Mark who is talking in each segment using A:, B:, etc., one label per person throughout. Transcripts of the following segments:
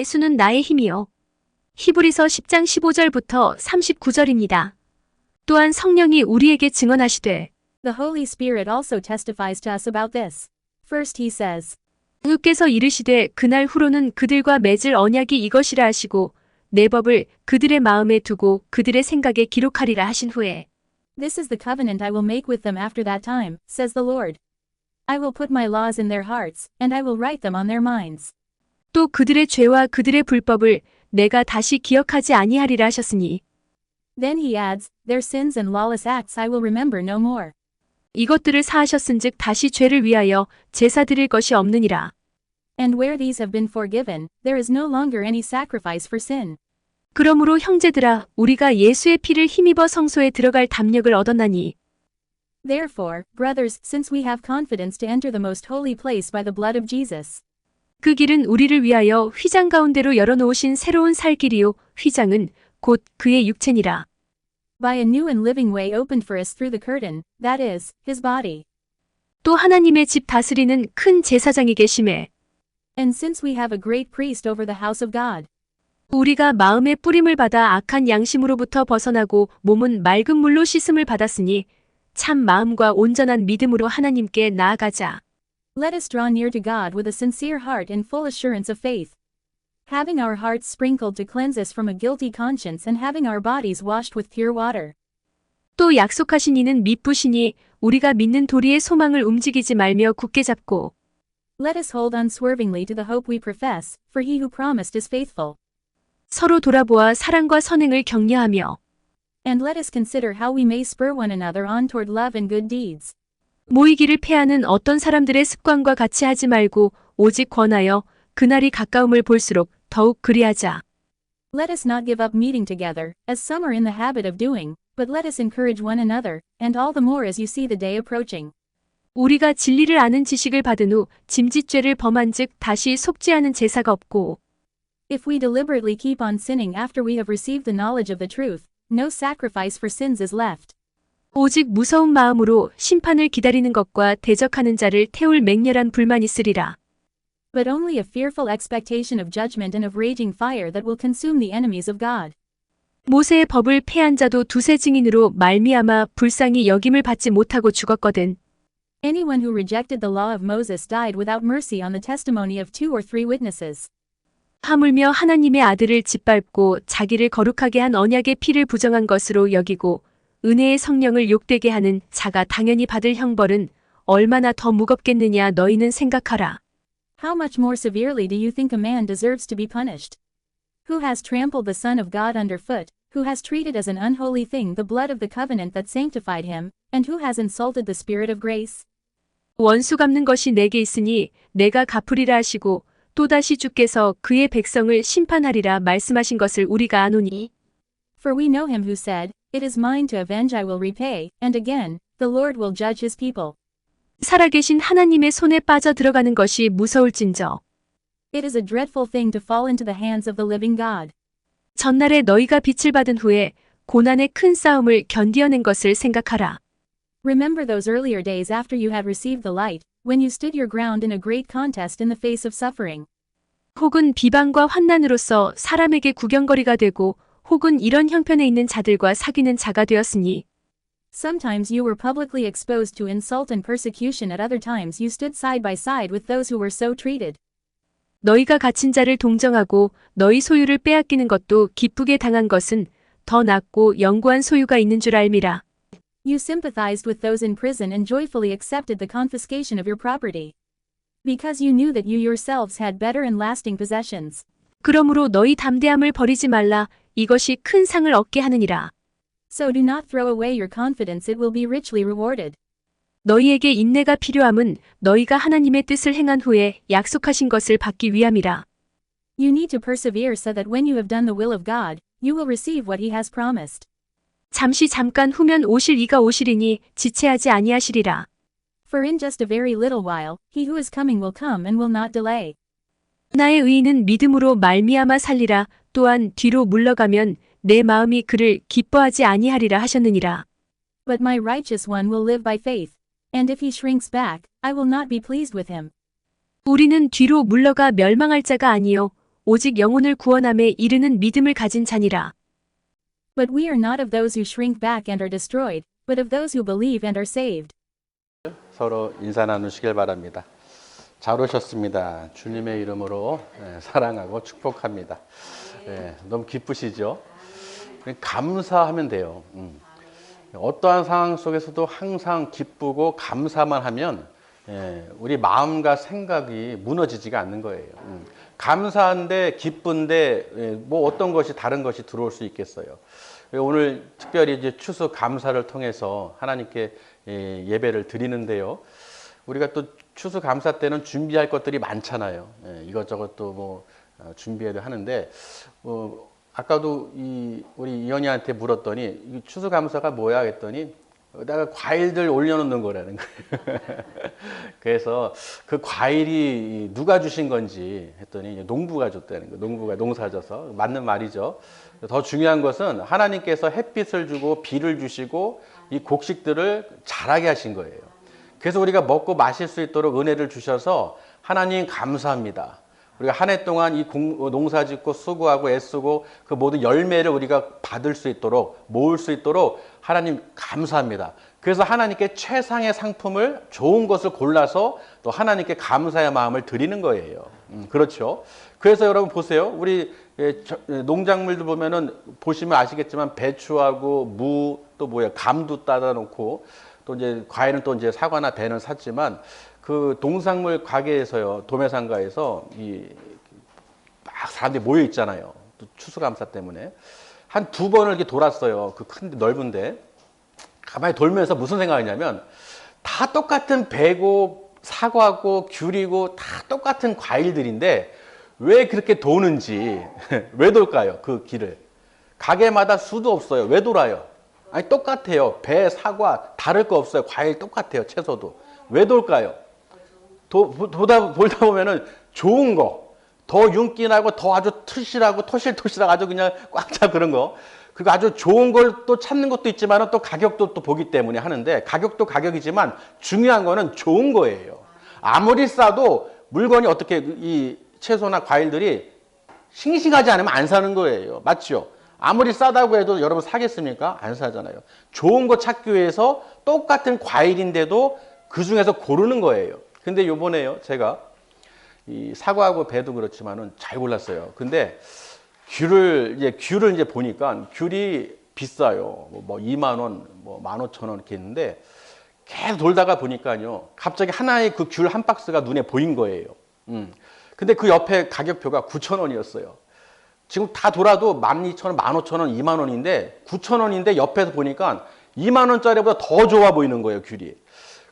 A: 예수는 나의 힘이요. 히브리서 10장 15절부터 39절입니다. 또한 성령이 우리에게 증언하시되
B: The Holy Spirit also testifies to us about this. First he says,
A: 주께서 이르시되 그날 후로는 그들과 맺을 언약이 이것이라 하시고 내 법을 그들의 마음에 두고 그들의 생각에 기록하리라 하신 후에
B: This is the covenant I will make with them after that time, says the Lord. I will put my laws in their hearts, and I will write them on their minds.
A: 또 그들의 죄와 그들의 불법을 내가 다시 기억하지 아니하리라 하셨으니
B: Then he adds, Their sins and lawless acts I will remember no more.
A: 이것들을 사하셨은즉 다시 죄를 위하여 제사 드릴 것이 없느니라.
B: And where these have been forgiven, there is no longer any sacrifice for sin.
A: 그러므로 형제들아 우리가 예수의 피를 힘입어 성소에 들어갈 담력을 얻었나니
B: Therefore, brothers, since we have confidence to enter the most holy place by the blood of Jesus,
A: 그 길은 우리를 위하여 휘장 가운데로 열어놓으신 새로운 살 길이요 휘장은 곧 그의 육체니라.
B: by a new and living way opened for us through the curtain, that is, his body.
A: 또 하나님의 집 다스리는 큰 제사장이 계심에
B: And since we have a great priest over the house of God,
A: 우리가 마음의 뿌림을 받아 악한 양심으로부터 벗어나고 몸은 맑은 물로 씻음을 받았으니 참 마음과 온전한 믿음으로 하나님께 나아가자.
B: let us draw near to God with a sincere heart and full assurance of faith, having our hearts sprinkled to cleanse us from a guilty conscience and having our bodies washed with pure water.
A: 또 약속하신 이는 미쁘시니 우리가 믿는 도리의 소망을 움직이지 말며 굳게 잡고
B: Let us hold unswervingly to the hope we profess, for he who promised is faithful.
A: 서로 돌아보아 사랑과 선행을 격려하며
B: And let us consider how we may spur one another on toward love and good deeds.
A: 모이기를 패하는 어떤 사람들의 습관과 같이 하지 말고 오직 권하여 그날이 가까움을 볼수록 더욱 그리하자.
B: Let us not give up meeting together, as some are in the habit of doing, but let us encourage one another, and all the more as you see the day approaching.
A: 우리가 진리를 아는 지식을 받은 후 짐짓죄를 범한즉 다시 속지 않은 제사가 없고
B: If we deliberately keep on sinning after we have received the knowledge of the truth, no sacrifice for sins is left.
A: 오직 무서운 마음으로 심판을 기다리는 것과 대적하는 자를 태울 맹렬한 불만 있으리라.
B: But only a fearful expectation of judgment and of raging fire that will consume the enemies of God.
A: 모세의 법을 폐한 자도 두세 증인으로 말미암아 불쌍히 여김을 받지 못하고 죽었거든.
B: Anyone who rejected the law of Moses died without mercy on the testimony of 2 or 3 witnesses.
A: 하물며 하나님의 아들을 짓밟고 자기를 거룩하게 한 언약의 피를 부정한 것으로 여기고 은혜의 성령을 욕되게 하는 자가 당연히 받을 형벌은 얼마나 더 무겁겠느냐 너희는 생각하라.
B: How much more severely do you think a man deserves to be punished? Who has trampled the Son of God underfoot, who has treated as an unholy thing the blood of the covenant that sanctified him, and who has insulted the Spirit of grace?
A: 원수 갚는 것이 내게 있으니 내가 갚으리라 하시고 또다시 주께서 그의 백성을 심판하리라 말씀하신 것을 우리가 아노니.
B: For we know him who said, It is mine to avenge I will repay, and again, the Lord will judge his people.
A: 살아계신 하나님의 손에 빠져 들어가는 것이 무서울진저.
B: It is a dreadful thing to fall into the hands of the living God.
A: 전날에 너희가 빛을 받은 후에 고난의 큰 싸움을 견디어낸 것을 생각하라.
B: Remember those earlier days after you had received the light, when you stood your ground in a great contest in the face of suffering.
A: 혹은 비방과 환난으로서 사람에게 구경거리가 되고 혹은 이런 형편에 있는 자들과 사귀는 자가 되었으니
B: Sometimes you were publicly exposed to insult and persecution, at other times you stood side by side with those who were so treated.
A: 너희가 갇힌 자를 동정하고 너희 소유를 빼앗기는 것도 기쁘게 당한 것은 더 낫고 영구한 소유가 있는 줄 알미라.
B: You sympathized with those in prison and joyfully accepted the confiscation of your property. Because you knew that you yourselves had better and lasting possessions.
A: 그러므로 너희 담대함을 버리지 말라. 이것이 큰 상을 얻게 하느니라.
B: So do not throw away your confidence, it will be richly rewarded.
A: 너희에게 인내가 필요함은 너희가 하나님의 뜻을 행한 후에 약속하신 것을 받기 위함이라.
B: You need to persevere so that when you have done the will of God, you will receive what he has promised.
A: 잠깐 후면 오실 이가 오시리니 지체하지 아니하시리라.
B: For in just a very little while, he who is coming will come and will not delay.
A: 나의 의인은 믿음으로 말미암아 살리라. 또한 뒤로 물러가면 내 마음이 그를 기뻐하지 아니하리라 하셨느니라.
B: But my righteous one will live by faith. And if he shrinks back, I will not be pleased with him.
A: 우리는 뒤로 물러가 멸망할 자가 아니요 오직 영혼을 구원함에 이르는 믿음을 가진 자니라.
B: But we are not of those who shrink back and are destroyed, but of those who believe and are saved.
C: 서로 인사 나누시길 바랍니다. 잘 오셨습니다. 주님의 이름으로 사랑하고 축복합니다. 너무 기쁘시죠? 감사하면 돼요. 어떠한 상황 속에서도 항상 기쁘고 감사만 하면 우리 마음과 생각이 무너지지가 않는 거예요. 감사한데 기쁜데 뭐 어떤 것이 다른 것이 들어올 수 있겠어요. 오늘 특별히 이제 추수 감사를 통해서 하나님께 예배를 드리는데요. 우리가 또 추수 감사 때는 준비할 것들이 많잖아요. 이것저것 또 뭐 준비해야 하는데 아까도 우리 이현이한테 물었더니 이 추수 감사가 뭐야 했더니 내가 과일들 올려놓는 거라는 거예요. 그래서 그 과일이 누가 주신 건지 했더니 농부가 줬다는 거예요. 농부가 농사져서 맞는 말이죠. 더 중요한 것은 하나님께서 햇빛을 주고 비를 주시고 이 곡식들을 자라게 하신 거예요. 그래서 우리가 먹고 마실 수 있도록 은혜를 주셔서 하나님 감사합니다. 우리가 한 해 동안 이 농사 짓고 수고하고 애쓰고 그 모든 열매를 우리가 받을 수 있도록 모을 수 있도록 하나님 감사합니다. 그래서 하나님께 최상의 상품을 좋은 것을 골라서 또 하나님께 감사의 마음을 드리는 거예요. 그렇죠. 그래서 여러분 보세요. 우리 농작물들 보면은 보시면 아시겠지만 배추하고 무 또 뭐야 감도 따다 놓고 또 이제 과일은 또 이제 사과나 배는 샀지만 그 농산물 가게에서요, 도매상가에서 막 사람들이 모여 있잖아요. 또 추수감사 때문에 한 2번을 이렇게 돌았어요. 그 큰 넓은데 가만히 돌면서 무슨 생각이냐면 다 똑같은 배고 사과고 귤이고 다 똑같은 과일들인데 왜 그렇게 도는지 왜 돌까요? 그 길을 가게마다 수도 없어요. 왜 돌아요? 아니 똑같아요. 배, 사과 다를 거 없어요. 과일 똑같아요. 채소도 왜 돌까요? 돌다 보면은 좋은 거, 더 윤기나고 더 아주 튼실하고 토실토실하고 아주 그냥 꽉 차 그런 거. 그리고 아주 좋은 걸 또 찾는 것도 있지만 또 가격도 또 보기 때문에 하는데 가격도 가격이지만 중요한 거는 좋은 거예요. 아무리 싸도 물건이 어떻게 이 채소나 과일들이 싱싱하지 않으면 안 사는 거예요. 맞죠? 아무리 싸다고 해도 여러분 사겠습니까? 안 사잖아요. 좋은 거 찾기 위해서 똑같은 과일인데도 그 중에서 고르는 거예요. 근데 요번에요, 제가 이 사과하고 배도 그렇지만은 잘 골랐어요. 근데 귤을 이제 보니까 귤이 비싸요. 뭐 2만 원, 뭐 15,000원 이렇게 있는데 계속 돌다가 보니까요, 갑자기 하나의 그 귤 한 박스가 눈에 보인 거예요. 근데 그 옆에 가격표가 9,000원이었어요. 지금 다 돌아도 12,000원, 15,000원, 2만 원인데 9,000원인데 옆에서 보니까 2만 원짜리보다 더 좋아 보이는 거예요, 귤이.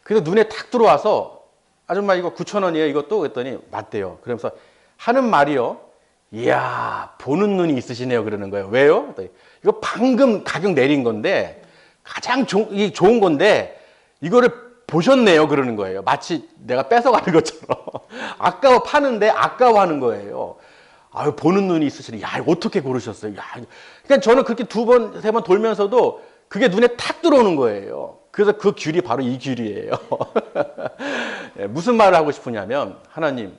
C: 그래서 눈에 탁 들어와서 아줌마 이거 9,000원이에요 이것도? 그랬더니 맞대요. 그러면서 하는 말이요. 이야 보는 눈이 있으시네요 그러는 거예요. 왜요? 그랬더니 이거 방금 가격 내린 건데 가장 좋은 건데 이거를 보셨네요 그러는 거예요. 마치 내가 뺏어가는 것처럼. 아까워 파는데 아까워하는 거예요. 아유 보는 눈이 있으시네. 야 어떻게 고르셨어요? 야, 그러니까 저는 그렇게 2번, 3번 돌면서도 그게 눈에 탁 들어오는 거예요. 그래서 그 귤이 바로 이 귤이에요. 무슨 말을 하고 싶으냐면 하나님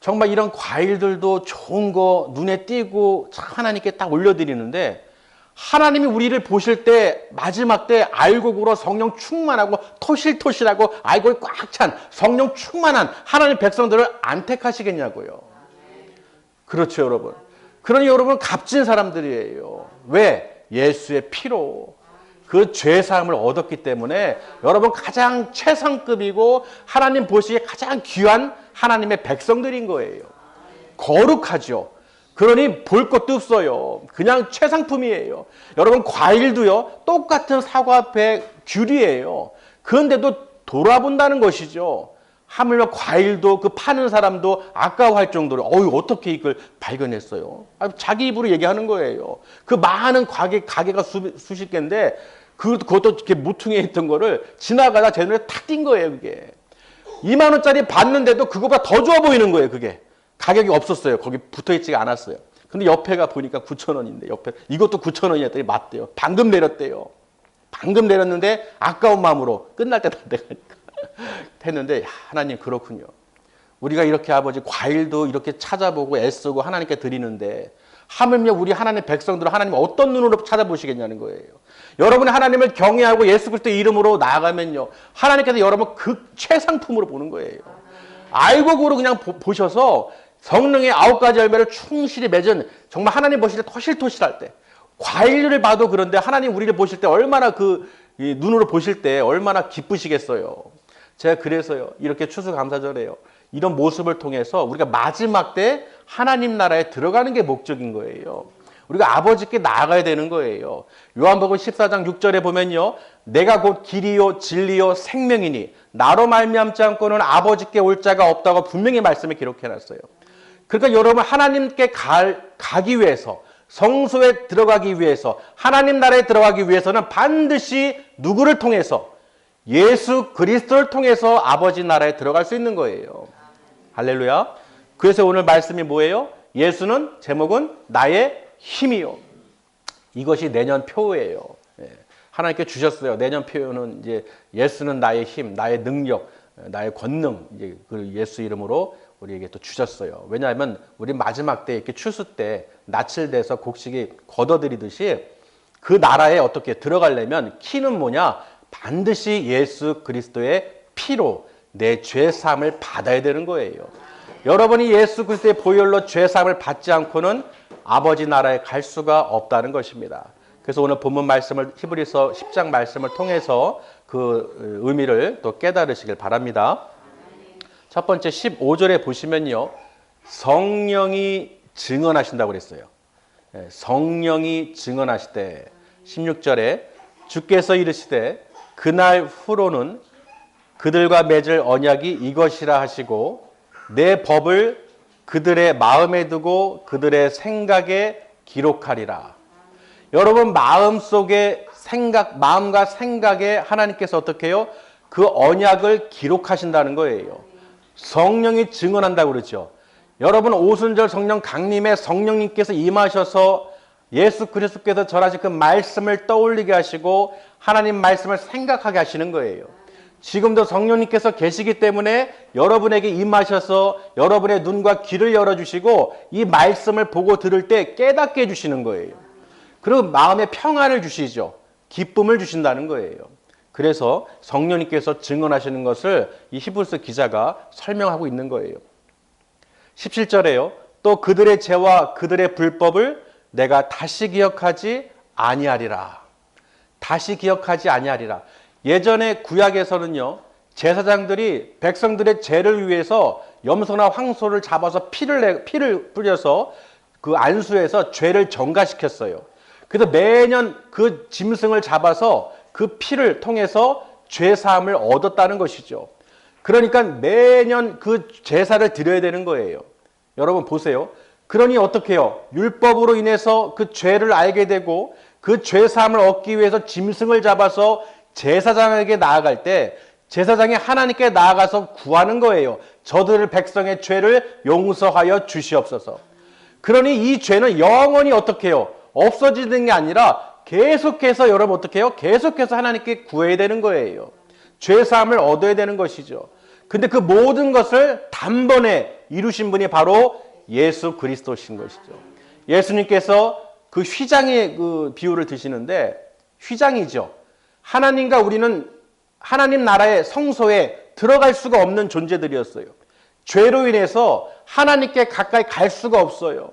C: 정말 이런 과일들도 좋은 거 눈에 띄고 하나님께 딱 올려드리는데 하나님이 우리를 보실 때 마지막 때 알곡으로 성령 충만하고 토실토실하고 알곡이 꽉 찬 성령 충만한 하나님 백성들을 안 택하시겠냐고요. 그렇죠 여러분. 그러니 여러분 값진 사람들이에요. 왜? 예수의 피로 그 죄사함을 얻었기 때문에 여러분 가장 최상급이고 하나님 보시기에 가장 귀한 하나님의 백성들인 거예요. 거룩하죠. 그러니 볼 것도 없어요. 그냥 최상품이에요. 여러분 과일도요 똑같은 사과, 배, 귤이에요. 그런데도 돌아본다는 것이죠. 하물며 과일도 그 파는 사람도 아까워할 정도로 어떻게 이걸 발견했어요? 자기 입으로 얘기하는 거예요. 그 많은 가게가 수십 개인데 그것도 이렇게 무퉁에 있던 거를 지나가다 제 눈에 탁 띈 거예요. 그게 2만 원짜리 봤는데도 그거보다 더 좋아 보이는 거예요. 그게 가격이 없었어요. 거기 붙어있지가 않았어요. 근데 옆에가 보니까 9,000원인데 옆에 이것도 9,000원이었더니 맞대요. 방금 내렸대요. 방금 내렸는데 아까운 마음으로 끝날 때 다 돼가니까 했는데 하나님 그렇군요. 우리가 이렇게 아버지 과일도 이렇게 찾아보고 애쓰고 하나님께 드리는데 하물며 우리 하나님 백성들은 하나님 어떤 눈으로 찾아보시겠냐는 거예요. 여러분이 하나님을 경외하고 예수 그리스도 이름으로 나아가면요, 하나님께서 여러분 그 최상품으로 보는 거예요. 알고 고로 그냥 보셔서 성령의 9가지 열매를 충실히 맺은, 정말 하나님 보실 때 토실토실할 때, 과일을 봐도 그런데 하나님 우리를 보실 때 얼마나 이 눈으로 보실 때 얼마나 기쁘시겠어요. 제가 그래서요, 이렇게 추수감사절에요, 이런 모습을 통해서 우리가 마지막 때 하나님 나라에 들어가는 게 목적인 거예요. 우리가 아버지께 나아가야 되는 거예요. 요한복음 14장 6절에 보면요, 내가 곧 길이요 진리요 생명이니 나로 말미암지 않고는 아버지께 올 자가 없다고 분명히 말씀에 기록해놨어요. 그러니까 여러분 하나님께 가기 위해서, 성소에 들어가기 위해서, 하나님 나라에 들어가기 위해서는 반드시 누구를 통해서? 예수 그리스도를 통해서 아버지 나라에 들어갈 수 있는 거예요. 할렐루야. 그래서 오늘 말씀이 뭐예요? 예수는, 제목은 나의 힘이요. 이것이 내년 표예요. 하나님께 주셨어요. 내년 표는 이제 예수는 나의 힘, 나의 능력, 나의 권능, 이제 그 예수 이름으로 우리에게 또 주셨어요. 왜냐하면 우리 마지막 때 이렇게 추수 때 낯을 대서 곡식이 걷어들이듯이 그 나라에 어떻게 들어가려면 키는 뭐냐? 반드시 예수 그리스도의 피로 내 죄사함을 받아야 되는 거예요. 여러분이 예수 그리스도의 보혈로 죄사함을 받지 않고는 아버지 나라에 갈 수가 없다는 것입니다. 그래서 오늘 본문 말씀을, 히브리서 10장 말씀을 통해서 그 의미를 또 깨달으시길 바랍니다. 첫 번째 15절에 보시면요, 성령이 증언하신다고 그랬어요. 성령이 증언하시되, 16절에 주께서 이르시되 그날 후로는 그들과 맺을 언약이 이것이라 하시고 내 법을 그들의 마음에 두고 그들의 생각에 기록하리라. 여러분 마음속에 마음과 생각에 하나님께서 어떻게 해요? 그 언약을 기록하신다는 거예요. 성령이 증언한다고 그러죠. 여러분 오순절 성령 강림에 성령님께서 임하셔서 예수 그리스도께서 전하신 그 말씀을 떠올리게 하시고 하나님 말씀을 생각하게 하시는 거예요. 지금도 성령님께서 계시기 때문에 여러분에게 임하셔서 여러분의 눈과 귀를 열어주시고 이 말씀을 보고 들을 때 깨닫게 해주시는 거예요. 그리고 마음에 평안을 주시죠. 기쁨을 주신다는 거예요. 그래서 성령님께서 증언하시는 것을 이 히브리서 기자가 설명하고 있는 거예요. 17절에요. 또 그들의 죄와 그들의 불법을 내가 다시 기억하지 아니하리라. 다시 기억하지 아니하리라. 예전에 구약에서는요, 제사장들이 백성들의 죄를 위해서 염소나 황소를 잡아서 피를 뿌려서 그 안수에서 죄를 정가시켰어요. 그래서 매년 그 짐승을 잡아서 그 피를 통해서 죄사함을 얻었다는 것이죠. 그러니까 매년 그 제사를 드려야 되는 거예요. 여러분 보세요. 그러니 어떻게 해요? 율법으로 인해서 그 죄를 알게 되고 그 죄사함을 얻기 위해서 짐승을 잡아서 제사장에게 나아갈 때 제사장이 하나님께 나아가서 구하는 거예요. 저들을 백성의 죄를 용서하여 주시옵소서. 그러니 이 죄는 영원히 어떻게 해요? 없어지는 게 아니라 계속해서 여러분 어떻게 해요? 계속해서 하나님께 구해야 되는 거예요. 죄사함을 얻어야 되는 것이죠. 근데 그 모든 것을 단번에 이루신 분이 바로 예수 그리스도신 것이죠. 예수님께서 그 휘장의 그 비유를 드시는데 휘장이죠. 하나님과 우리는 하나님 나라의 성소에 들어갈 수가 없는 존재들이었어요. 죄로 인해서 하나님께 가까이 갈 수가 없어요.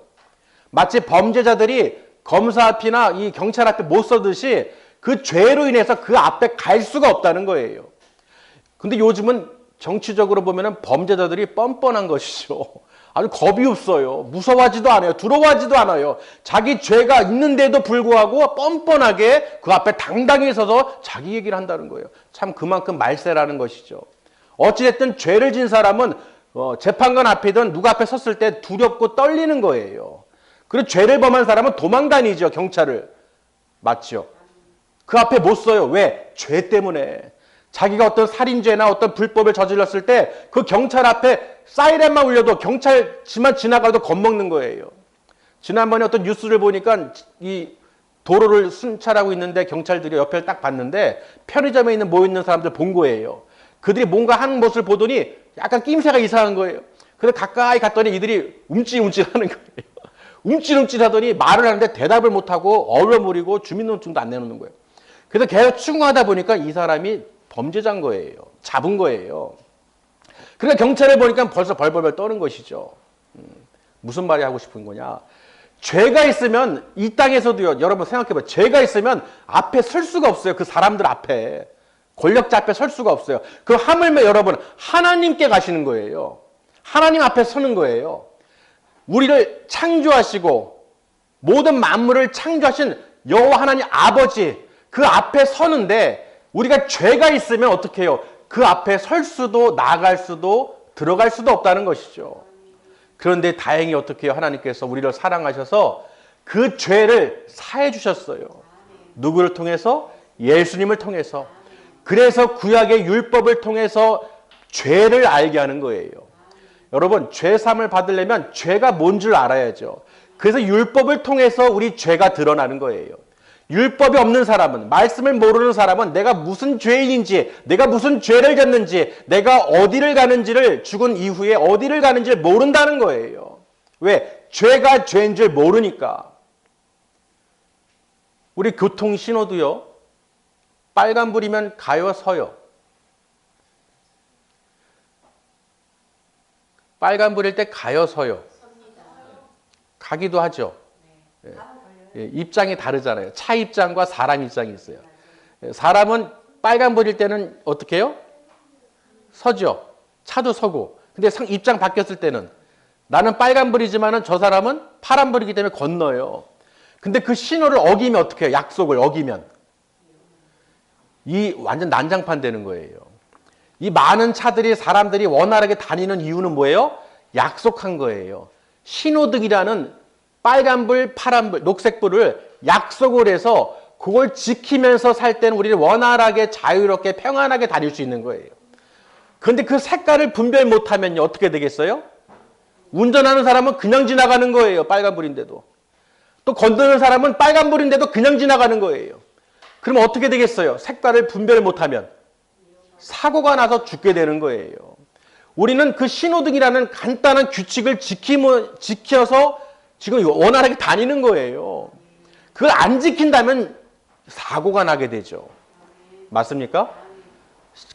C: 마치 범죄자들이 검사 앞이나 이 경찰 앞에 못 서듯이 그 죄로 인해서 그 앞에 갈 수가 없다는 거예요. 근데 요즘은 정치적으로 보면은 범죄자들이 뻔뻔한 것이죠. 아주 겁이 없어요. 무서워하지도 않아요. 두려워하지도 않아요. 자기 죄가 있는데도 불구하고 뻔뻔하게 그 앞에 당당히 서서 자기 얘기를 한다는 거예요. 참 그만큼 말세라는 것이죠. 어찌됐든 죄를 진 사람은 재판관 앞이든 누가 앞에 섰을 때 두렵고 떨리는 거예요. 그리고 죄를 범한 사람은 도망다니죠. 경찰을. 맞죠? 그 앞에 못 서요. 왜? 죄 때문에. 자기가 어떤 살인죄나 어떤 불법을 저질렀을 때 그 경찰 앞에 사이렌만 울려도 경찰지만 지나가도 겁먹는 거예요. 지난번에 어떤 뉴스를 보니까 이 도로를 순찰하고 있는데 경찰들이 옆에 딱 봤는데 편의점에 모여 있는 사람들 본 거예요. 그들이 뭔가 하는 모습을 보더니 약간 낌새가 이상한 거예요. 근데 가까이 갔더니 이들이 움찔움찔 하는 거예요. 움찔움찔 하더니 말을 하는데 대답을 못하고 얼얼거리고 주민등록증도 안 내놓는 거예요. 그래서 계속 추궁하다 보니까 이 사람이 범죄자인 거예요. 잡은 거예요. 그러니까 경찰에 보니까 벌써 벌벌벌 떠는 것이죠. 무슨 말이 하고 싶은 거냐. 죄가 있으면 이 땅에서도요. 여러분 생각해봐요. 죄가 있으면 앞에 설 수가 없어요. 그 사람들 앞에. 권력자 앞에 설 수가 없어요. 그 하물며 여러분 하나님께 가시는 거예요. 하나님 앞에 서는 거예요. 우리를 창조하시고 모든 만물을 창조하신 여호와 하나님 아버지 그 앞에 서는데 우리가 죄가 있으면 어떻게 해요? 그 앞에 설 수도 나갈 수도 들어갈 수도 없다는 것이죠. 그런데 다행히 어떻게 해요? 하나님께서 우리를 사랑하셔서 그 죄를 사해 주셨어요. 누구를 통해서? 예수님을 통해서. 그래서 구약의 율법을 통해서 죄를 알게 하는 거예요. 여러분 죄사함을 받으려면 죄가 뭔 줄 알아야죠. 그래서 율법을 통해서 우리 죄가 드러나는 거예요. 율법이 없는 사람은, 말씀을 모르는 사람은 내가 무슨 죄인인지, 내가 무슨 죄를 졌는지, 내가 어디를 가는지를 죽은 이후에 어디를 가는지를 모른다는 거예요. 왜? 죄가 죄인 줄 모르니까. 우리 교통신호도요. 빨간불이면 가요, 서요. 빨간불일 때 가요, 서요. 가기도 하죠. 예, 입장이 다르잖아요. 차 입장과 사람 입장이 있어요. 사람은 빨간불일 때는 어떻게 해요? 서죠. 차도 서고. 근데 입장 바뀌었을 때는 나는 빨간불이지만은 저 사람은 파란불이기 때문에 건너요. 근데 그 신호를 어기면 어떻게 해요? 약속을 어기면. 이 완전 난장판 되는 거예요. 이 많은 차들이 사람들이 원활하게 다니는 이유는 뭐예요? 약속한 거예요. 신호등이라는 빨간불, 파란불, 녹색불을 약속을 해서 그걸 지키면서 살 때는 우리는 원활하게 자유롭게 평안하게 다닐 수 있는 거예요. 그런데 그 색깔을 분별 못하면요 어떻게 되겠어요? 운전하는 사람은 그냥 지나가는 거예요. 빨간불인데도. 또 건너는 사람은 빨간불인데도 그냥 지나가는 거예요. 그러면 어떻게 되겠어요? 색깔을 분별 못하면 사고가 나서 죽게 되는 거예요. 우리는 그 신호등이라는 간단한 규칙을 지켜서 지금 원활하게 다니는 거예요. 그걸 안 지킨다면 사고가 나게 되죠. 맞습니까?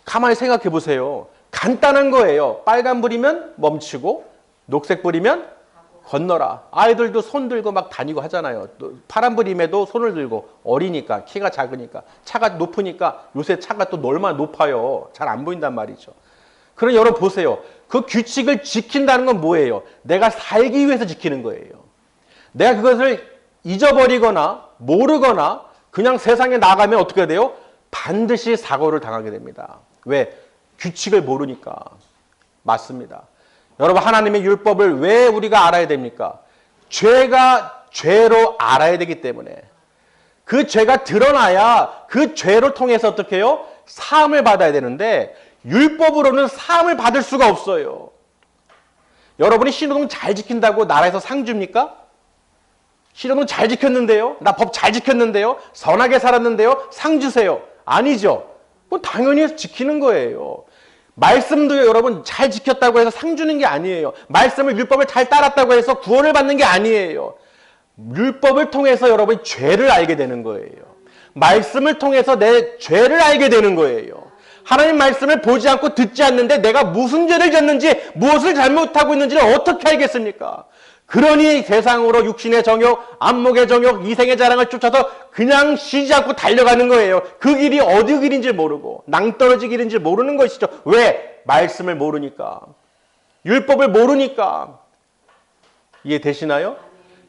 C: 가만히 생각해 보세요. 간단한 거예요. 빨간불이면 멈추고 녹색불이면 건너라. 아이들도 손 들고 막 다니고 하잖아요. 또 파란불임에도 손을 들고 어리니까 키가 작으니까 차가 높으니까 요새 차가 또 얼마나 높아요. 잘 안 보인단 말이죠. 그럼 여러분 보세요. 그 규칙을 지킨다는 건 뭐예요? 내가 살기 위해서 지키는 거예요. 내가 그것을 잊어버리거나 모르거나 그냥 세상에 나가면 어떻게 돼요? 반드시 사고를 당하게 됩니다. 왜? 규칙을 모르니까. 맞습니다. 여러분 하나님의 율법을 왜 우리가 알아야 됩니까? 죄가 죄로 알아야 되기 때문에. 그 죄가 드러나야 그 죄를 통해서 어떻게 해요? 사함을 받아야 되는데 율법으로는 사함을 받을 수가 없어요. 여러분이 신호등 잘 지킨다고 나라에서 상 줍니까? 신호등 잘 지켰는데요? 나 법 잘 지켰는데요? 선하게 살았는데요? 상 주세요. 아니죠. 뭐 당연히 지키는 거예요. 말씀도 여러분 잘 지켰다고 해서 상 주는 게 아니에요. 말씀을 율법을 잘 따랐다고 해서 구원을 받는 게 아니에요. 율법을 통해서 여러분이 죄를 알게 되는 거예요. 말씀을 통해서 내 죄를 알게 되는 거예요. 하나님 말씀을 보지 않고 듣지 않는데 내가 무슨 죄를 졌는지 무엇을 잘못하고 있는지를 어떻게 알겠습니까? 그러니 세상으로 육신의 정욕, 안목의 정욕, 이생의 자랑을 쫓아서 그냥 쉬지 않고 달려가는 거예요. 그 길이 어디 길인지 모르고 낭떠러지 길인지 모르는 것이죠. 왜? 말씀을 모르니까. 율법을 모르니까. 이해되시나요?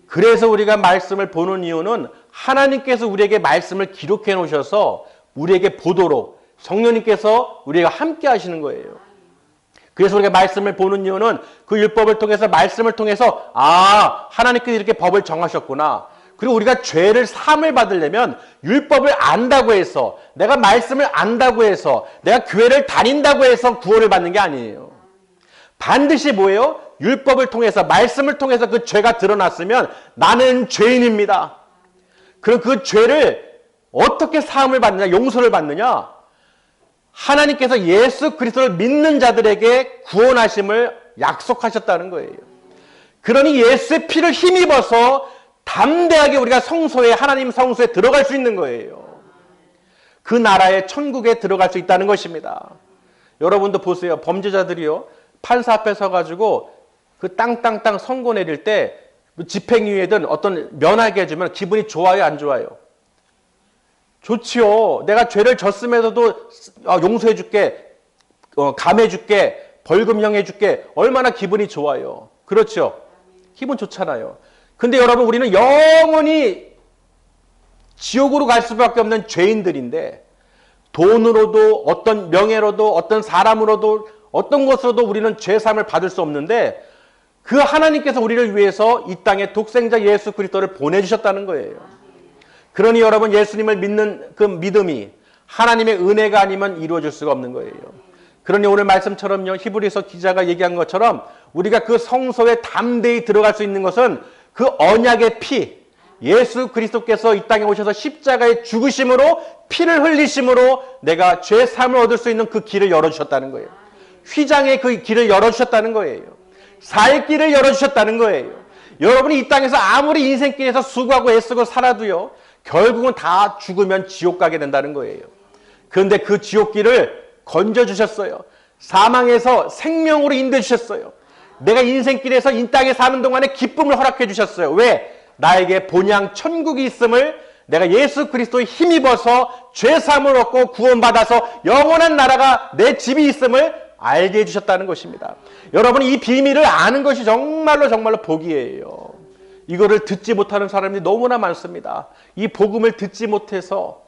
C: 그래서 우리가 말씀을 보는 이유는 하나님께서 우리에게 말씀을 기록해 놓으셔서 우리에게 보도록 성령님께서 우리가 함께 하시는 거예요. 그래서 우리가 말씀을 보는 이유는 그 율법을 통해서 말씀을 통해서 하나님께서 이렇게 법을 정하셨구나. 그리고 우리가 죄를 사함을 받으려면 율법을 안다고 해서 내가 말씀을 안다고 해서 내가 교회를 다닌다고 해서 구원을 받는 게 아니에요. 반드시 뭐예요? 율법을 통해서 말씀을 통해서 그 죄가 드러났으면 나는 죄인입니다. 그럼 그 죄를 어떻게 사함을 받느냐 용서를 받느냐 하나님께서 예수 그리스도를 믿는 자들에게 구원하심을 약속하셨다는 거예요. 그러니 예수의 피를 힘입어서 담대하게 우리가 성소에, 하나님 성소에 들어갈 수 있는 거예요. 그 나라의 천국에 들어갈 수 있다는 것입니다. 여러분도 보세요. 범죄자들이요, 판사 앞에 서가지고 그 땅땅땅 선고 내릴 때 집행유예든 어떤 면하게 해주면 기분이 좋아요, 안 좋아요? 좋지요. 내가 죄를 졌음에도 용서해줄게, 감해줄게, 벌금형 해줄게. 얼마나 기분이 좋아요. 그렇죠? 기분 좋잖아요. 근데 여러분, 우리는 영원히 지옥으로 갈 수밖에 없는 죄인들인데, 돈으로도 어떤 명예로도 어떤 사람으로도 어떤 것으로도 우리는 죄사함을 받을 수 없는데, 그 하나님께서 우리를 위해서 이 땅에 독생자 예수 그리스도를 보내주셨다는 거예요. 그러니 여러분, 예수님을 믿는 그 믿음이 하나님의 은혜가 아니면 이루어질 수가 없는 거예요. 그러니 오늘 말씀처럼요, 히브리서 기자가 얘기한 것처럼 우리가 그 성소에 담대히 들어갈 수 있는 것은 그 언약의 피, 예수 그리스도께서 이 땅에 오셔서 십자가에 죽으심으로, 피를 흘리심으로 내가 죄 사함을 얻을 수 있는 그 길을 열어주셨다는 거예요. 휘장의 그 길을 열어주셨다는 거예요. 살 길을 열어주셨다는 거예요. 여러분이 이 땅에서 아무리 인생길에서 수고하고 애쓰고 살아도요, 결국은 다 죽으면 지옥 가게 된다는 거예요. 그런데 그 지옥길을 건져주셨어요. 사망에서 생명으로 인도해 주셨어요. 내가 인생길에서 이 땅에 사는 동안에 기쁨을 허락해 주셨어요. 왜? 나에게 본향 천국이 있음을, 내가 예수 그리스도의 힘입어서 죄사함을 얻고 구원받아서 영원한 나라가 내 집이 있음을 알게 해주셨다는 것입니다. 여러분, 이 비밀을 아는 것이 정말로 복이에요. 이거를 듣지 못하는 사람들이 너무나 많습니다. 이 복음을 듣지 못해서,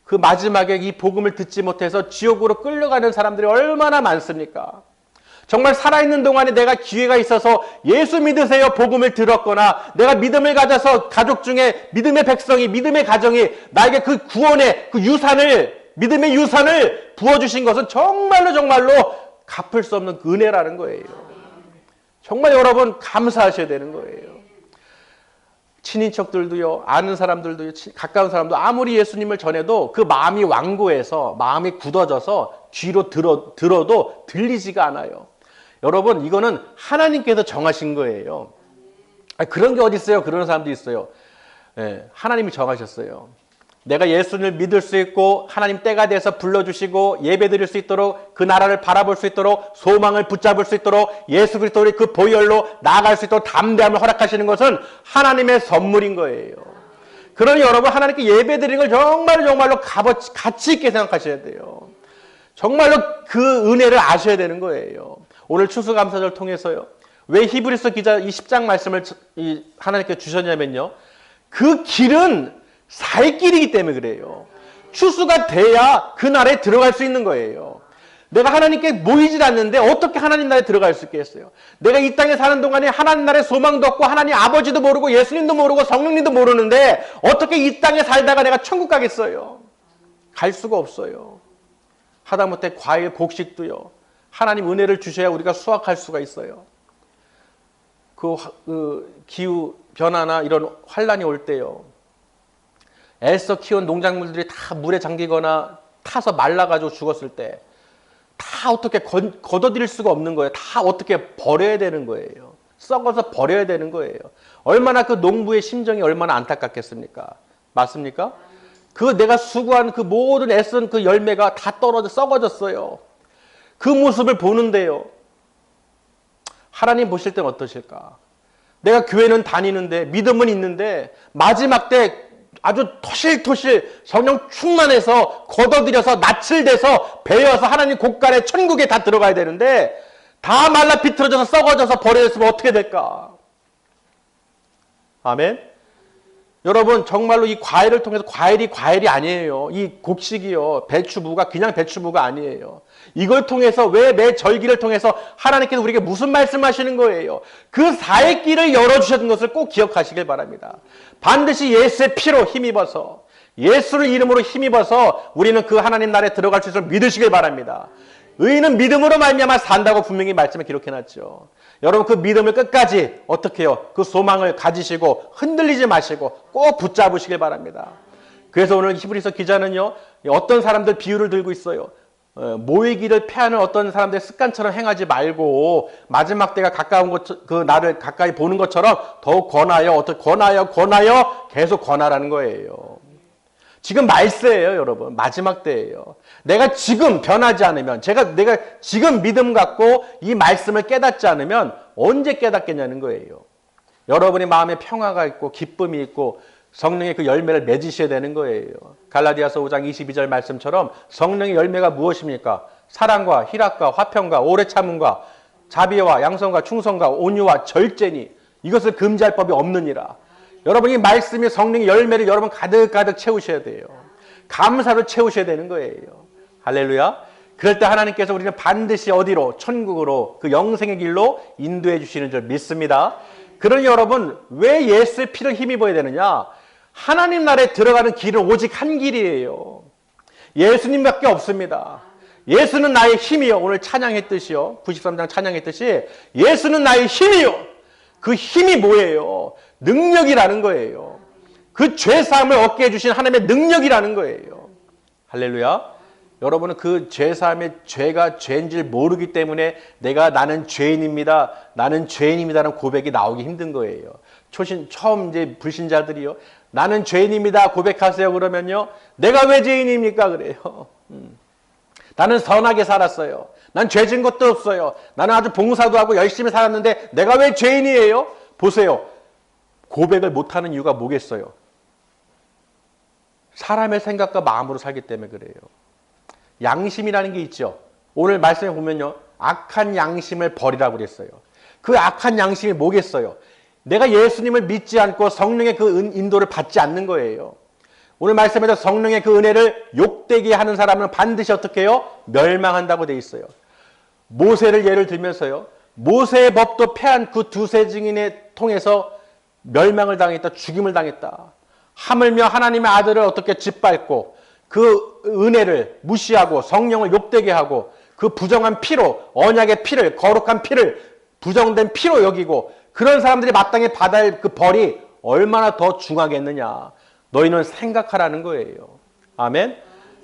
C: 그 마지막에 이 복음을 듣지 못해서 지옥으로 끌려가는 사람들이 얼마나 많습니까? 정말 살아있는 동안에 내가 기회가 있어서 예수 믿으세요 복음을 들었거나, 내가 믿음을 가져서 가족 중에 믿음의 백성이, 믿음의 가정이 나에게 그 구원의 그 유산을, 믿음의 유산을 부어주신 것은 정말로 갚을 수 없는 그 은혜라는 거예요. 정말 여러분 감사하셔야 되는 거예요. 친인척들도요, 아는 사람들도요, 가까운 사람도 아무리 예수님을 전해도 그 마음이 완고해서, 마음이 굳어져서 뒤로 들어도 들리지가 않아요. 여러분, 이거는 하나님께서 정하신 거예요. 그런 게 어디 있어요? 그런 사람도 있어요. 하나님이 정하셨어요. 내가 예수님을 믿을 수 있고 하나님 때가 돼서 불러주시고 예배드릴 수 있도록, 그 나라를 바라볼 수 있도록, 소망을 붙잡을 수 있도록, 예수 그리스도의 그 보혈로 나아갈 수 있도록 담대함을 허락하시는 것은 하나님의 선물인 거예요. 그러니 여러분, 하나님께 예배드리는 걸 정말로 가치 있게 생각하셔야 돼요. 정말로 그 은혜를 아셔야 되는 거예요. 오늘 추수감사절 통해서요, 왜 히브리서 기자 이 10장 말씀을 하나님께 주셨냐면요, 그 길은 살 길이기 때문에 그래요. 추수가 돼야 그 나라에 들어갈 수 있는 거예요. 내가 하나님께 모이질 않는데 어떻게 하나님 나라에 들어갈 수 있겠어요? 내가 이 땅에 사는 동안에 하나님 나라의 소망도 없고 하나님 아버지도 모르고 예수님도 모르고 성령님도 모르는데 어떻게 이 땅에 살다가 내가 천국 가겠어요? 갈 수가 없어요. 하다못해 과일, 곡식도요, 하나님 은혜를 주셔야 우리가 수확할 수가 있어요. 그 기후 변화나 이런 환란이 올 때요, 애써 키운 농작물들이 다 물에 잠기거나 타서 말라가지고 죽었을 때 다 어떻게 걷어들일 수가 없는 거예요. 다 어떻게 버려야 되는 거예요. 썩어서 버려야 되는 거예요. 얼마나 그 농부의 심정이 얼마나 안타깝겠습니까? 맞습니까? 그 내가 수고한 그 모든 애쓴 그 열매가 다 떨어져 썩어졌어요. 그 모습을 보는데요, 하나님 보실 땐 어떠실까? 내가 교회는 다니는데, 믿음은 있는데, 마지막 때 아주 토실토실 성령 충만해서 걷어들여서 낯을 대서 배어서 하나님 곳간에 천국에 다 들어가야 되는데 다 말라 비틀어져서 썩어져서 버려졌으면 어떻게 될까? 아멘. 여러분, 정말로 이 과일을 통해서, 과일이 아니에요. 이 곡식이요, 배추무가 그냥 배추무가 아니에요. 이걸 통해서, 왜 매 절기를 통해서 하나님께서 우리에게 무슨 말씀하시는 거예요? 그 살 길을 열어주셨던 것을 꼭 기억하시길 바랍니다. 반드시 예수의 피로 힘입어서, 예수를 이름으로 힘입어서 우리는 그 하나님 나라에 들어갈 수 있음을 믿으시길 바랍니다. 의인은 믿음으로 말미암아 산다고 분명히 말씀에 기록해놨죠. 여러분, 그 믿음을 끝까지 어떻게 해요? 그 소망을 가지시고 흔들리지 마시고 꼭 붙잡으시길 바랍니다. 그래서 오늘 히브리서 기자는요, 어떤 사람들 비유를 들고 있어요. 모이기를 패하는 어떤 사람들의 습관처럼 행하지 말고 마지막 때가 가까운 것, 그 나를 가까이 보는 것처럼 더욱 권하여, 어떻게 권하여 계속 권하라는 거예요. 지금 말세예요, 여러분. 마지막 때예요. 내가 지금 변하지 않으면, 내가 지금 믿음 갖고 이 말씀을 깨닫지 않으면 언제 깨닫겠냐는 거예요. 여러분의 마음에 평화가 있고 기쁨이 있고 성령의 그 열매를 맺으셔야 되는 거예요. 갈라디아서 5장 22절 말씀처럼 성령의 열매가 무엇입니까? 사랑과 희락과 화평과 오래 참음과 자비와 양성과 충성과 온유와 절제니 이것을 금지할 법이 없느니라. 여러분이 말씀이 성령의 열매를 여러분 가득가득 채우셔야 돼요. 감사로 채우셔야 되는 거예요. 할렐루야. 그럴 때 하나님께서 우리는 반드시 어디로? 천국으로, 그 영생의 길로 인도해 주시는 줄 믿습니다. 그러니 여러분, 왜 예수의 피를 힘입어야 되느냐? 하나님 나라에 들어가는 길은 오직 한 길이에요. 예수님밖에 없습니다. 예수는 나의 힘이요. 오늘 찬양했듯이요. 93장 찬양했듯이 예수는 나의 힘이요. 그 힘이 뭐예요? 능력이라는 거예요. 그 죄사함을 얻게 해주신 하나님의 능력이라는 거예요. 할렐루야. 여러분은 그 죄사함의 죄가 죄인지를 모르기 때문에 나는 죄인입니다. 나는 죄인입니다라는 고백이 나오기 힘든 거예요. 처음 이제 불신자들이요. 나는 죄인입니다. 고백하세요. 그러면요. 내가 왜 죄인입니까? 그래요. 나는 선하게 살았어요. 난 죄진 것도 없어요. 나는 아주 봉사도 하고 열심히 살았는데 내가 왜 죄인이에요? 보세요. 고백을 못하는 이유가 뭐겠어요? 사람의 생각과 마음으로 살기 때문에 그래요. 양심이라는 게 있죠. 오늘 말씀에 보면요. 악한 양심을 버리라고 그랬어요. 그 악한 양심이 뭐겠어요? 내가 예수님을 믿지 않고 성령의 그 인도를 받지 않는 거예요. 오늘 말씀에서 성령의 그 은혜를 욕되게 하는 사람은 반드시 어떻게 해요? 멸망한다고 돼 있어요. 모세를 예를 들면서요. 모세의 법도 패한 그 두세 증인에 통해서 멸망을 당했다. 죽임을 당했다. 하물며 하나님의 아들을 어떻게 짓밟고 그 은혜를 무시하고 성령을 욕되게 하고 그 부정한 피로, 언약의 피를, 거룩한 피를 부정된 피로 여기고 그런 사람들이 마땅히 받아야 할 그 벌이 얼마나 더 중하겠느냐. 너희는 생각하라는 거예요. 아멘.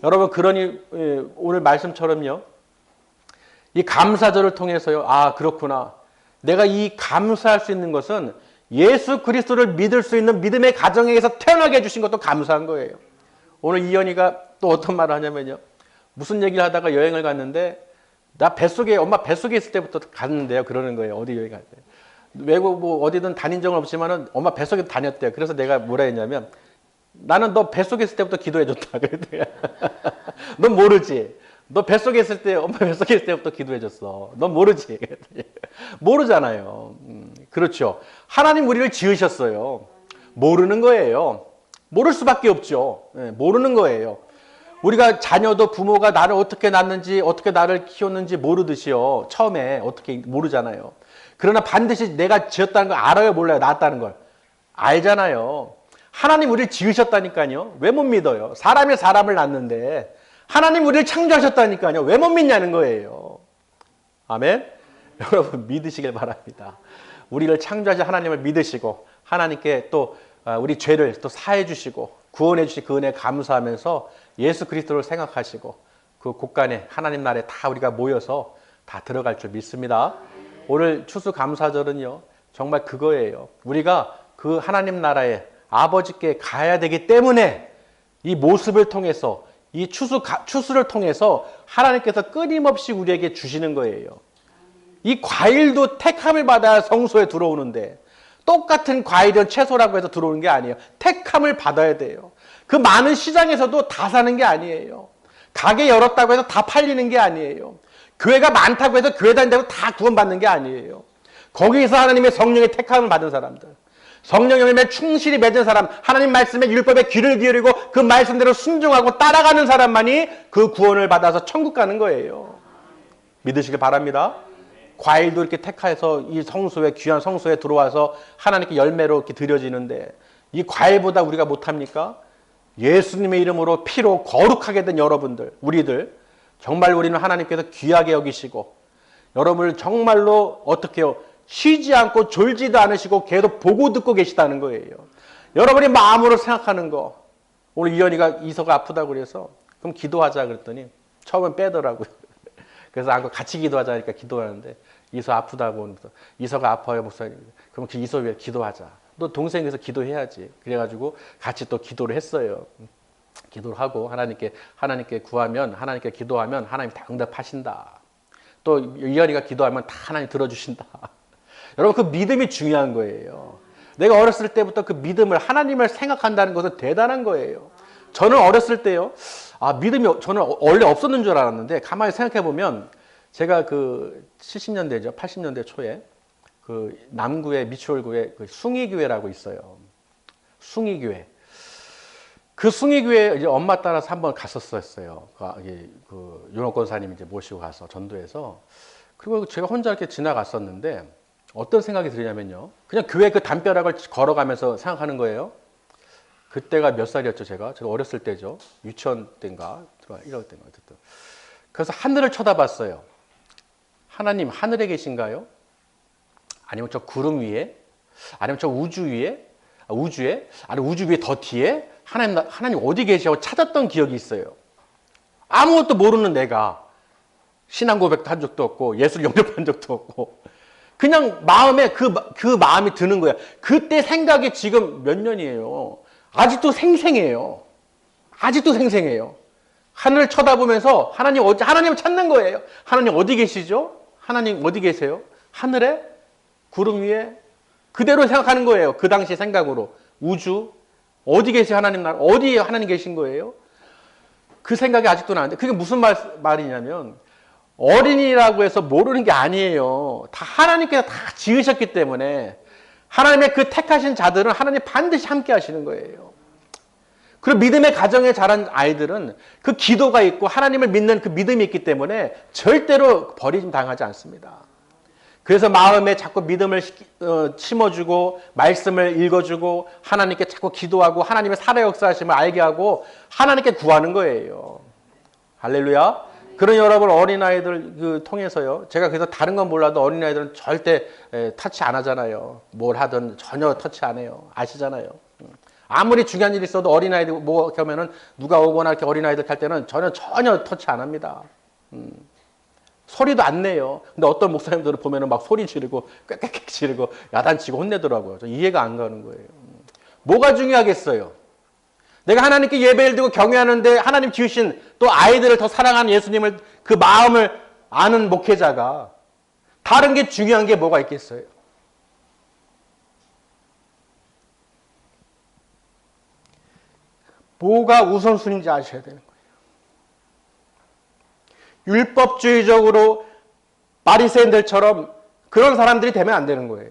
C: 여러분, 그러니 오늘 말씀처럼요. 이 감사절을 통해서요. 아, 그렇구나. 내가 이 감사할 수 있는 것은 예수 그리스도를 믿을 수 있는 믿음의 가정에서 태어나게 해주신 것도 감사한 거예요. 오늘 이현이가 또 어떤 말을 하냐면요. 무슨 얘기를 하다가 여행을 갔는데 나 엄마 뱃속에 있을 때부터 갔는데요. 그러는 거예요. 어디 여행 갈 때. 외국 뭐 어디든 다닌 적은 없지만은 엄마 뱃속에 다녔대요. 그래서 내가 뭐라 했냐면 나는 너 뱃속에 있을 때부터 기도해줬다. 그랬더니 넌 모르지. 너 뱃속에 있을 때, 엄마 뱃속에 있을 때부터 기도해줬어. 넌 모르지. 모르잖아요. 그렇죠. 하나님 우리를 지으셨어요. 모르는 거예요. 모를 수밖에 없죠. 모르는 거예요. 우리가 자녀도 부모가 나를 어떻게 낳는지, 어떻게 나를 키웠는지 모르듯이요. 처음에 어떻게 모르잖아요. 그러나 반드시 내가 지었다는 걸 알아요, 몰라요? 낳았다는 걸. 알잖아요. 하나님 우리를 지으셨다니까요. 왜 못 믿어요? 사람이 사람을 낳는데 하나님 우리를 창조하셨다니까요. 왜 못 믿냐는 거예요. 아멘? 여러분 믿으시길 바랍니다. 우리를 창조하신 하나님을 믿으시고 하나님께 또 우리 죄를 또 사해 주시고 구원해 주신 그 은혜에 감사하면서 예수 그리스도를 생각하시고 그 곳간에 하나님 나라에 다 우리가 모여서 다 들어갈 줄 믿습니다. 오늘 추수감사절은요. 정말 그거예요. 우리가 그 하나님 나라에 아버지께 가야 되기 때문에 이 모습을 통해서 이 추수를 통해서 하나님께서 끊임없이 우리에게 주시는 거예요. 이 과일도 택함을 받아야 성소에 들어오는데 똑같은 과일은 채소라고 해서 들어오는 게 아니에요. 택함을 받아야 돼요. 그 많은 시장에서도 다 사는 게 아니에요. 가게 열었다고 해서 다 팔리는 게 아니에요. 교회가 많다고 해서 교회 다닌다고 다 구원받는 게 아니에요. 거기에서 하나님의 성령의 택함을 받은 사람들, 성령 열매에 충실히 맺은 사람, 하나님 말씀에 율법에 귀를 기울이고 그 말씀대로 순종하고 따라가는 사람만이 그 구원을 받아서 천국 가는 거예요. 믿으시길 바랍니다. 과일도 이렇게 택해서 이 성소에, 귀한 성소에 들어와서 하나님께 열매로 이렇게 드려지는데 이 과일보다 우리가 못합니까? 예수님의 이름으로 피로 거룩하게 된 여러분들, 우리들 정말 우리는 하나님께서 귀하게 여기시고 여러분을 정말로 어떻게 해요? 쉬지 않고 졸지도 않으시고 계속 보고 듣고 계시다는 거예요. 여러분이 마음으로 생각하는 거. 오늘 이현이가 이서가 아프다고 그래서 그럼 기도하자 그랬더니 처음엔 빼더라고요. 그래서 같이 기도하자니까 기도하는데 이서 아프다고 하면서 이서가 아파요 목사님. 그럼 그 이서 위해 기도하자. 너 동생에서 기도해야지. 그래가지고 같이 또 기도를 했어요. 기도를 하고 하나님께 구하면 하나님께 기도하면 하나님 다 응답하신다. 또 이현이가 기도하면 다 하나님 들어주신다. 여러분 그 믿음이 중요한 거예요. 내가 어렸을 때부터 그 믿음을 하나님을 생각한다는 것은 대단한 거예요. 저는 어렸을 때요. 믿음이 저는 원래 없었는 줄 알았는데 가만히 생각해 보면 제가 그 70년대죠. 80년대 초에 그 남구의 미추홀구에 그 숭이교회라고 있어요. 숭이교회. 그 숭이교회 이제 엄마 따라서 한번 갔었어요. 그 윤호 권사님 이제 모시고 가서 전도해서. 그리고 제가 혼자 이렇게 지나갔었는데 어떤 생각이 들냐면요. 그냥 교회 그 담벼락을 걸어가면서 생각하는 거예요. 그때가 몇 살이었죠, 제가 어렸을 때죠. 유치원 때인가, 1학년 때인가, 어쨌든. 그래서 하늘을 쳐다봤어요. 하나님, 하늘에 계신가요? 아니면 저 구름 위에? 아니면 저 우주 위에? 우주에? 아니면 우주 위에 더 뒤에? 하나님 어디 계시냐고 찾았던 기억이 있어요. 아무것도 모르는 내가 신앙 고백도 한 적도 없고 예술 영접한 적도 없고 그냥 마음에 그 마음이 드는 거야. 그때 생각이 지금 몇 년이에요. 아직도 생생해요. 아직도 생생해요. 하늘을 쳐다보면서 하나님을 찾는 거예요. 하나님 어디 계시죠? 하나님 어디 계세요? 하늘에? 구름 위에? 그대로 생각하는 거예요. 그 당시 생각으로. 우주? 어디 계세요? 하나님 나라? 어디에 하나님 계신 거예요? 그 생각이 아직도 나는데 그게 무슨 말이냐면 어린이라고 해서 모르는 게 아니에요. 다 하나님께서 다 지으셨기 때문에 하나님의 그 택하신 자들은 하나님 반드시 함께 하시는 거예요. 그리고 믿음의 가정에 자란 아이들은 그 기도가 있고 하나님을 믿는 그 믿음이 있기 때문에 절대로 버리심 당하지 않습니다. 그래서 마음에 자꾸 믿음을 심어주고 말씀을 읽어주고 하나님께 자꾸 기도하고 하나님의 살아 역사하심을 알게 하고 하나님께 구하는 거예요. 할렐루야. 그런 여러분 어린아이들 통해서요. 제가 그래서 다른 건 몰라도 어린아이들은 절대 터치 안 하잖아요. 뭘 하든 전혀 터치 안 해요. 아시잖아요. 아무리 중요한 일이 있어도 어린아이들 뭐 하면은 누가 오거나 이렇게 어린아이들 할 때는 전혀 터치 안 합니다. 소리도 안 내요. 근데 어떤 목사님들을 보면은 막 소리 지르고 꽥꽥꽥 지르고 야단치고 혼내더라고요. 저 이해가 안 가는 거예요. 뭐가 중요하겠어요? 내가 하나님께 예배를 드리고 경외하는데 하나님 지으신 또 아이들을 더 사랑하는 예수님을 그 마음을 아는 목회자가 다른 게 중요한 게 뭐가 있겠어요? 뭐가 우선순위인지 아셔야 되는 거예요. 율법주의적으로 바리새인들처럼 그런 사람들이 되면 안 되는 거예요.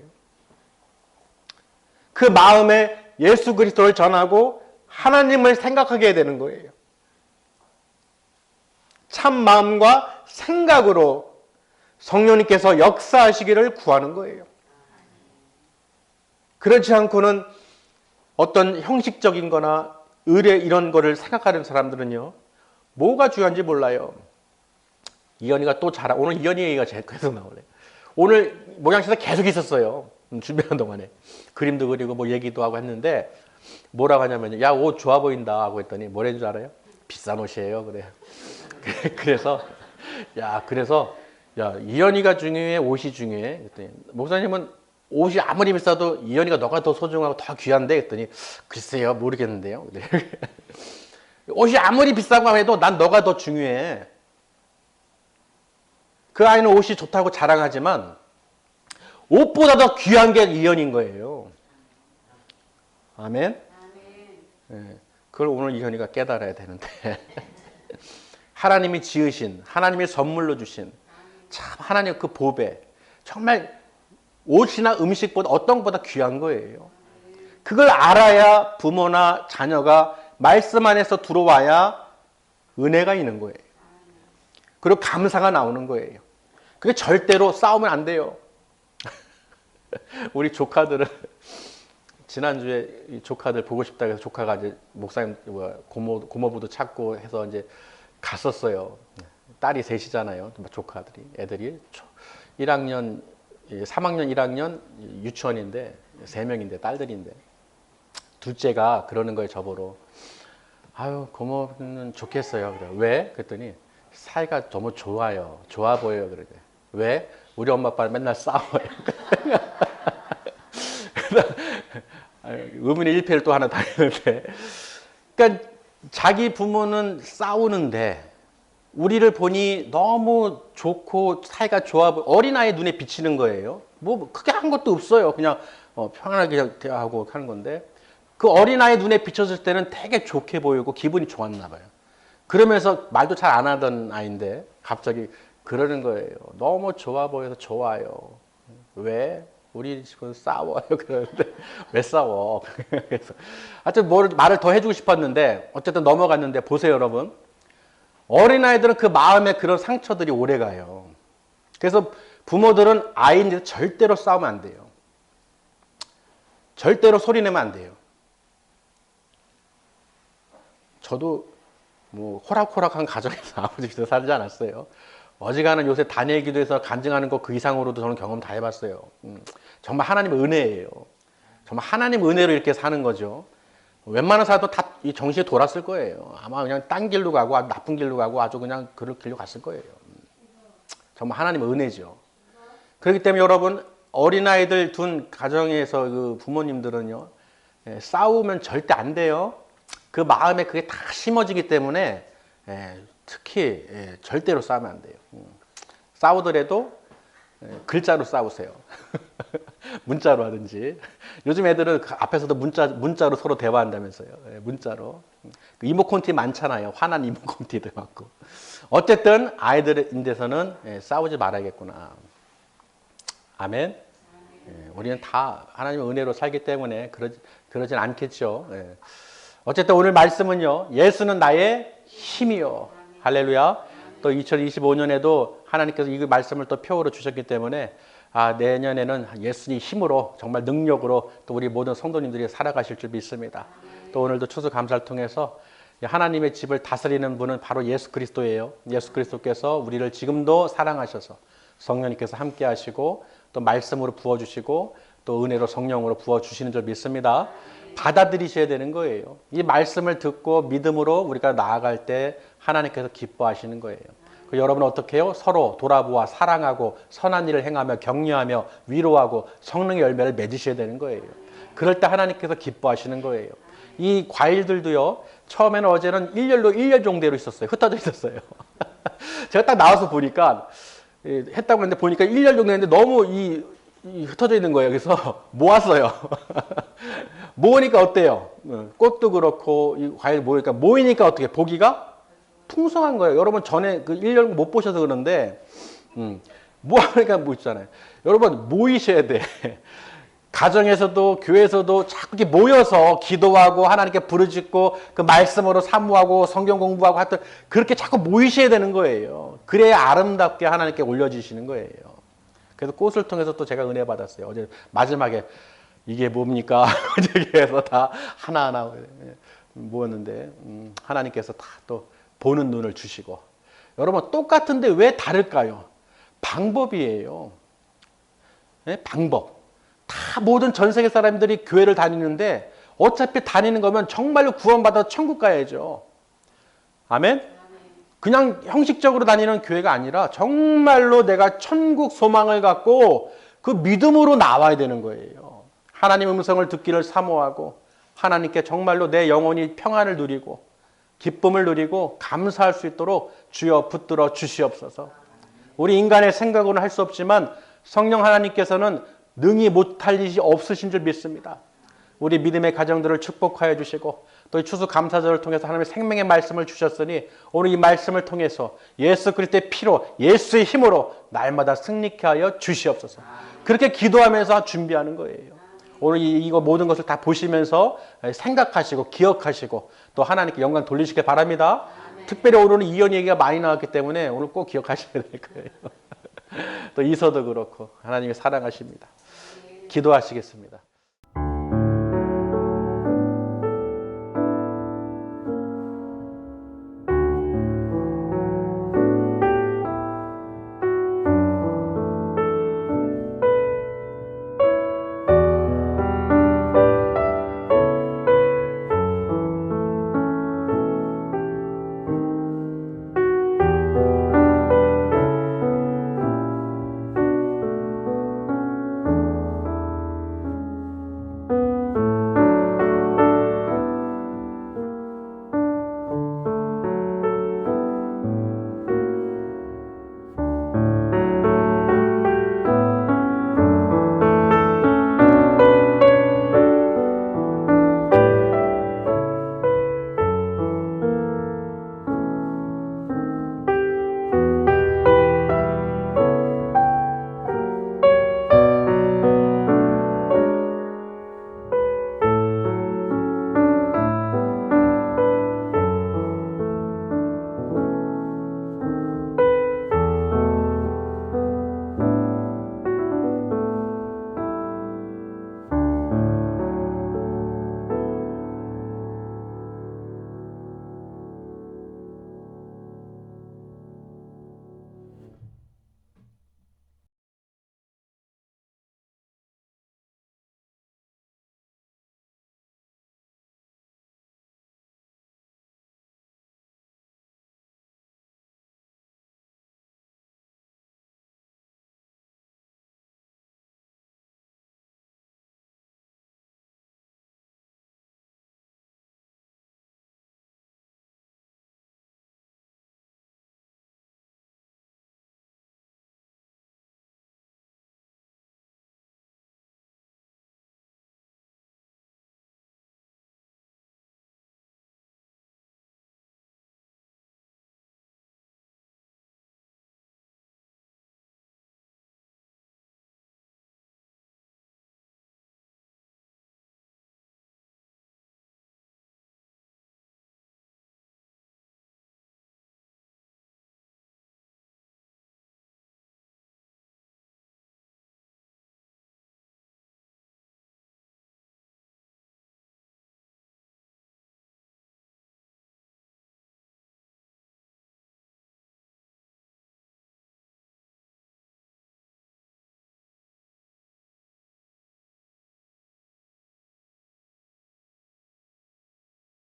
C: 그 마음에 예수 그리스도를 전하고 하나님을 생각하게 되는 거예요. 참 마음과 생각으로 성령님께서 역사하시기를 구하는 거예요. 그렇지 않고는 어떤 형식적인 거나 의례 이런 거를 생각하는 사람들은요. 뭐가 중요한지 몰라요. 이현이가 또 오늘 이현이 얘기가 계속 나오네. 오늘 목양실에 계속 있었어요. 준비하는 동안에. 그림도 그리고 뭐 얘기도 하고 했는데 뭐라고 하냐면 야, 옷 좋아 보인다 하고 했더니 뭐라는 줄 알아요? 비싼 옷이에요. 그래. 그래서 이현이가 중요해, 옷이 중요해. 그랬더니 목사님은 옷이 아무리 비싸도 이현이가 너가 더 소중하고 더 귀한데 했더니 글쎄요, 모르겠는데요. 옷이 아무리 비싸고 해도 난 너가 더 중요해. 그 아이는 옷이 좋다고 자랑하지만 옷보다 더 귀한 게 이현인 거예요. 아멘? 네, 그걸 오늘 이현이가 깨달아야 되는데 하나님이 지으신, 하나님이 선물로 주신 참 하나님 그 보배 정말 옷이나 음식보다 어떤 것보다 귀한 거예요. 그걸 알아야 부모나 자녀가 말씀 안에서 들어와야 은혜가 있는 거예요. 그리고 감사가 나오는 거예요. 그게 절대로 싸우면 안 돼요. 우리 조카들은 지난주에 이 조카들 보고 싶다 해서 조카가 이제 목사님 고모부도 찾고 해서 이제 갔었어요. 딸이 셋이잖아요. 조카들이 애들이 1학년 3학년 1학년 유치원인데 3명인데 딸들인데 둘째가 그러는 거예요. 저보러 아유 고모는 좋겠어요. 그래 왜? 그랬더니 사이가 너무 좋아요. 좋아 보여요. 그러게. 왜? 우리 엄마 아빠는 맨날 싸워요. 의문의 일패를 또 하나 당했는데. 그러니까 자기 부모는 싸우는데 우리를 보니 너무 좋고 사이가 좋아 보여. 어린아이 눈에 비치는 거예요. 뭐 크게 한 것도 없어요. 그냥 편안하게 대화하고 하는 건데 그 어린아이 눈에 비쳤을 때는 되게 좋게 보이고 기분이 좋았나 봐요. 그러면서 말도 잘 안 하던 아이인데 갑자기 그러는 거예요. 너무 좋아 보여서 좋아요. 왜? 우리 집은 싸워요. 그러는데 왜 싸워? 그래서 하여튼 말을 더 해주고 싶었는데 어쨌든 넘어갔는데 보세요, 여러분. 어린아이들은 그 마음에 그런 상처들이 오래 가요. 그래서 부모들은 아이인데 절대로 싸우면 안 돼요. 절대로 소리 내면 안 돼요. 저도 뭐 호락호락한 가정에서 아버지 곁에 살지 않았어요. 어지간한 요새 단일 기도에서 간증하는 것 그 이상으로도 저는 경험 다 해봤어요. 정말 하나님의 은혜예요. 정말 하나님 은혜로 이렇게 사는 거죠. 웬만한 사람도 다 이 정신이 돌았을 거예요. 아마 그냥 딴 길로 가고 나쁜 길로 가고 아주 그냥 그럴 길로 갔을 거예요. 정말 하나님의 은혜죠. 그렇기 때문에 여러분 어린아이들 둔 가정에서 그 부모님들은요 싸우면 절대 안 돼요. 그 마음에 그게 다 심어지기 때문에 특히 절대로 싸우면 안 돼요. 싸우더라도 글자로 싸우세요. 문자로 하든지. 요즘 애들은 그 앞에서도 문자로 서로 대화한다면서요. 문자로. 이모콘티 많잖아요. 화난 이모콘티도 많고. 어쨌든 아이들인데서는 싸우지 말아야겠구나. 아멘. 우리는 다 하나님의 은혜로 살기 때문에 그러진 않겠죠. 어쨌든 오늘 말씀은요. 예수는 나의 힘이요. 할렐루야. 또 2025년에도 하나님께서 이 말씀을 또 표어로 주셨기 때문에 내년에는 예수님 힘으로 정말 능력으로 또 우리 모든 성도님들이 살아가실 줄 믿습니다. 또 오늘도 추수감사를 통해서 하나님의 집을 다스리는 분은 바로 예수 그리스도예요. 예수 그리스도께서 우리를 지금도 사랑하셔서 성령님께서 함께 하시고 또 말씀으로 부어주시고 또 은혜로 성령으로 부어주시는 줄 믿습니다. 받아들이셔야 되는 거예요. 이 말씀을 듣고 믿음으로 우리가 나아갈 때 하나님께서 기뻐하시는 거예요. 여러분은 어떻게 해요? 서로 돌아보아 사랑하고 선한 일을 행하며 격려하며 위로하고 성령의 열매를 맺으셔야 되는 거예요. 그럴 때 하나님께서 기뻐하시는 거예요. 이 과일들도요. 처음에는 어제는 일렬 종대로 있었어요. 흩어져 있었어요. 제가 딱 나와서 보니까 했다고 했는데 보니까 일렬 종대인데 너무 흩어져 있는 거예요. 그래서 모았어요. 모으니까 어때요? 꽃도 그렇고 이 과일 모이니까 어떻게 보기가 풍성한 거예요. 여러분 전에 그 1년 못 보셔서 그런데 모아니까 뭐 있잖아요. 여러분 모이셔야 돼. 가정에서도 교회에서도 자꾸 이렇게 모여서 기도하고 하나님께 부르짖고 그 말씀으로 사모하고 성경 공부하고 하여튼 그렇게 자꾸 모이셔야 되는 거예요. 그래야 아름답게 하나님께 올려주시는 거예요. 그래서 꽃을 통해서 또 제가 은혜 받았어요. 어제 마지막에 이게 뭡니까? 여기에서 다 하나하나 모았는데 하나님께서 다 또 보는 눈을 주시고 여러분 똑같은데 왜 다를까요? 방법이에요. 네? 방법. 다 모든 전 세계 사람들이 교회를 다니는데 어차피 다니는 거면 정말로 구원받아 천국 가야죠. 아멘? 그냥 형식적으로 다니는 교회가 아니라 정말로 내가 천국 소망을 갖고 그 믿음으로 나와야 되는 거예요. 하나님의 음성을 듣기를 사모하고 하나님께 정말로 내 영혼이 평안을 누리고 기쁨을 누리고 감사할 수 있도록 주여 붙들어 주시옵소서. 우리 인간의 생각으로는 할 수 없지만 성령 하나님께서는 능히 못할 일이 없으신 줄 믿습니다. 우리 믿음의 가정들을 축복하여 주시고 또 추수 감사절을 통해서 하나님의 생명의 말씀을 주셨으니 오늘 이 말씀을 통해서 예수 그리스도의 피로 예수의 힘으로 날마다 승리케 하여 주시옵소서. 그렇게 기도하면서 준비하는 거예요. 오늘 이거 모든 것을 다 보시면서 생각하시고 기억하시고 또 하나님께 영광 돌리시길 바랍니다. 특별히 오늘은 이혼 얘기가 많이 나왔기 때문에 오늘 꼭 기억하셔야 될 거예요. 또 이서도 그렇고 하나님이 사랑하십니다. 기도하시겠습니다.